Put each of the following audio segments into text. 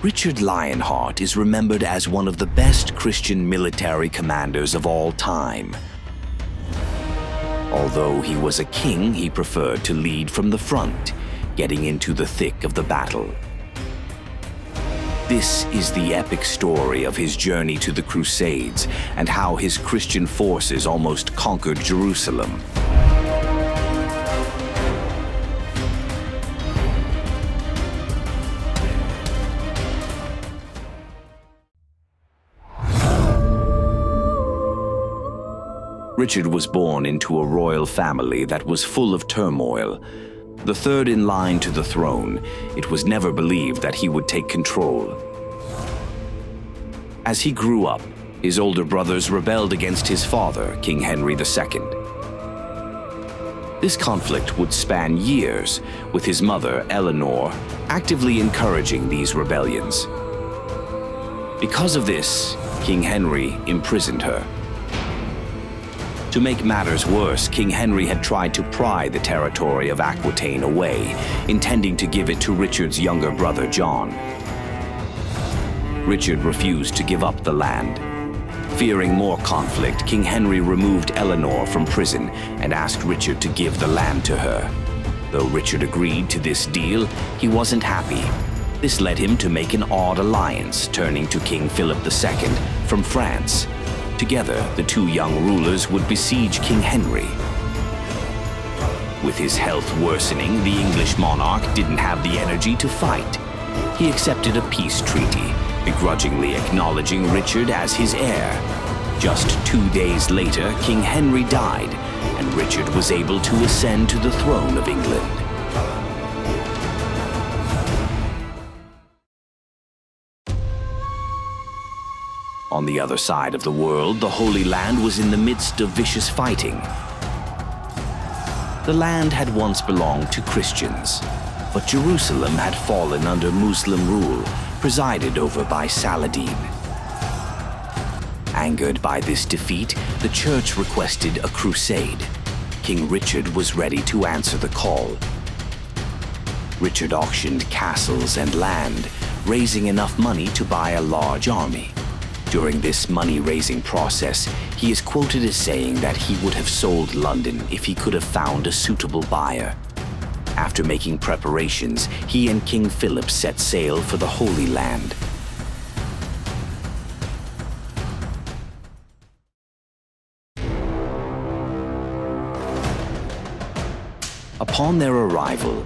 Richard Lionheart is remembered as one of the best Christian military commanders of all time. Although he was a king, he preferred to lead from the front, getting into the thick of the battle. This is the epic story of his journey to the Crusades and how his Christian forces almost conquered Jerusalem. Richard was born into a royal family that was full of turmoil. The third in line to the throne, it was never believed that he would take control. As he grew up, his older brothers rebelled against his father, King Henry II. This conflict would span years, with his mother, Eleanor, actively encouraging these rebellions. Because of this, King Henry imprisoned her. To make matters worse, King Henry had tried to pry the territory of Aquitaine away, intending to give it to Richard's younger brother, John. Richard refused to give up the land. Fearing more conflict, King Henry removed Eleanor from prison and asked Richard to give the land to her. Though Richard agreed to this deal, he wasn't happy. This led him to make an odd alliance, turning to King Philip II from France. Together, the two young rulers would besiege King Henry. With his health worsening, the English monarch didn't have the energy to fight. He accepted a peace treaty, begrudgingly acknowledging Richard as his heir. Just 2 days later, King Henry died, and Richard was able to ascend to the throne of England. On the other side of the world, the Holy Land was in the midst of vicious fighting. The land had once belonged to Christians, but Jerusalem had fallen under Muslim rule, presided over by Saladin. Angered by this defeat, the church requested a crusade. King Richard was ready to answer the call. Richard auctioned castles and land, raising enough money to buy a large army. During this money-raising process, he is quoted as saying that he would have sold London if he could have found a suitable buyer. After making preparations, he and King Philip set sail for the Holy Land. Upon their arrival,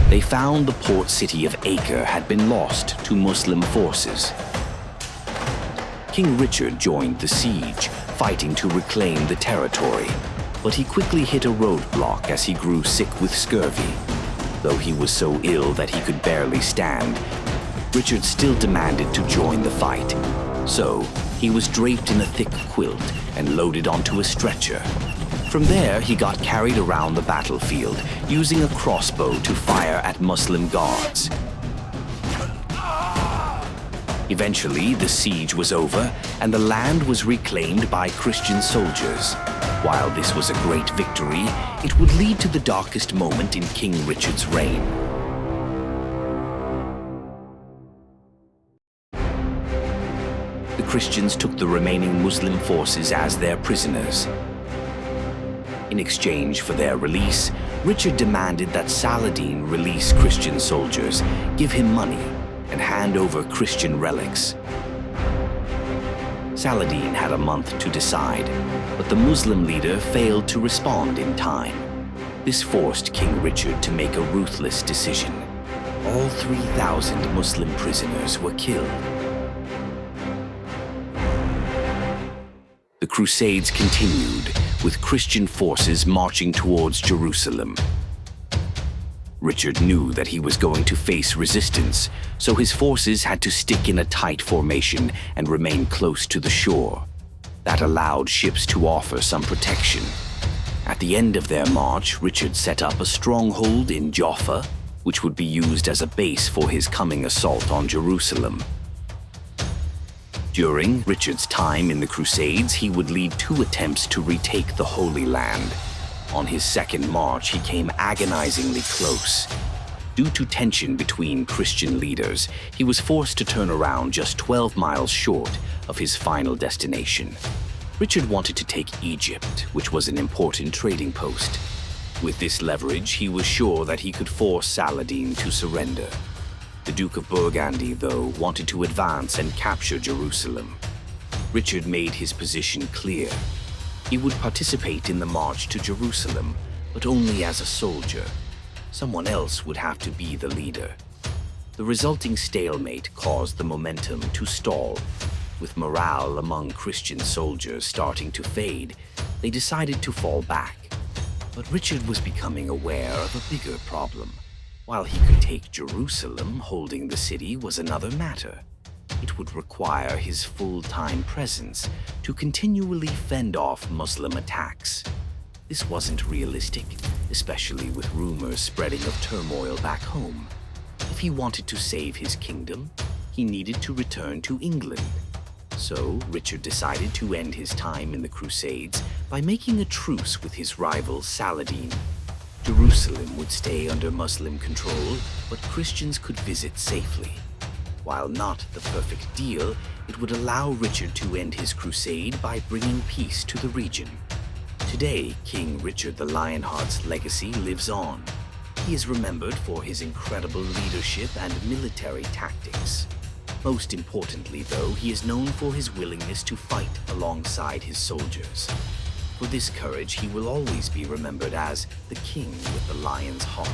they found the port city of Acre had been lost to Muslim forces. King Richard joined the siege, fighting to reclaim the territory, but he quickly hit a roadblock as he grew sick with scurvy. Though he was so ill that he could barely stand, Richard still demanded to join the fight. So, he was draped in a thick quilt and loaded onto a stretcher. From there, he got carried around the battlefield, using a crossbow to fire at Muslim guards. Eventually, the siege was over, and the land was reclaimed by Christian soldiers. While this was a great victory, it would lead to the darkest moment in King Richard's reign. The Christians took the remaining Muslim forces as their prisoners. In exchange for their release, Richard demanded that Saladin release Christian soldiers, give him money, and hand over Christian relics. Saladin had a month to decide, but the Muslim leader failed to respond in time. This forced King Richard to make a ruthless decision. All 3,000 Muslim prisoners were killed. The Crusades continued, with Christian forces marching towards Jerusalem. Richard knew that he was going to face resistance, so his forces had to stick in a tight formation and remain close to the shore. That allowed ships to offer some protection. At the end of their march, Richard set up a stronghold in Jaffa, which would be used as a base for his coming assault on Jerusalem. During Richard's time in the Crusades, he would lead 2 attempts to retake the Holy Land. On his second march, he came agonizingly close. Due to tension between Christian leaders, he was forced to turn around just 12 miles short of his final destination. Richard wanted to take Egypt, which was an important trading post. With this leverage, he was sure that he could force Saladin to surrender. The Duke of Burgundy, though, wanted to advance and capture Jerusalem. Richard made his position clear. He would participate in the march to Jerusalem, but only as a soldier. Someone else would have to be the leader. The resulting stalemate caused the momentum to stall. With morale among Christian soldiers starting to fade, they decided to fall back. But Richard was becoming aware of a bigger problem. While he could take Jerusalem, holding the city was another matter. It would require his full-time presence to continually fend off Muslim attacks. This wasn't realistic, especially with rumors spreading of turmoil back home. If he wanted to save his kingdom, he needed to return to England. So, Richard decided to end his time in the Crusades by making a truce with his rival Saladin. Jerusalem would stay under Muslim control, but Christians could visit safely. While not the perfect deal, it would allow Richard to end his crusade by bringing peace to the region. Today, King Richard the Lionheart's legacy lives on. He is remembered for his incredible leadership and military tactics. Most importantly, though, he is known for his willingness to fight alongside his soldiers. For this courage, he will always be remembered as the King with the Lion's Heart.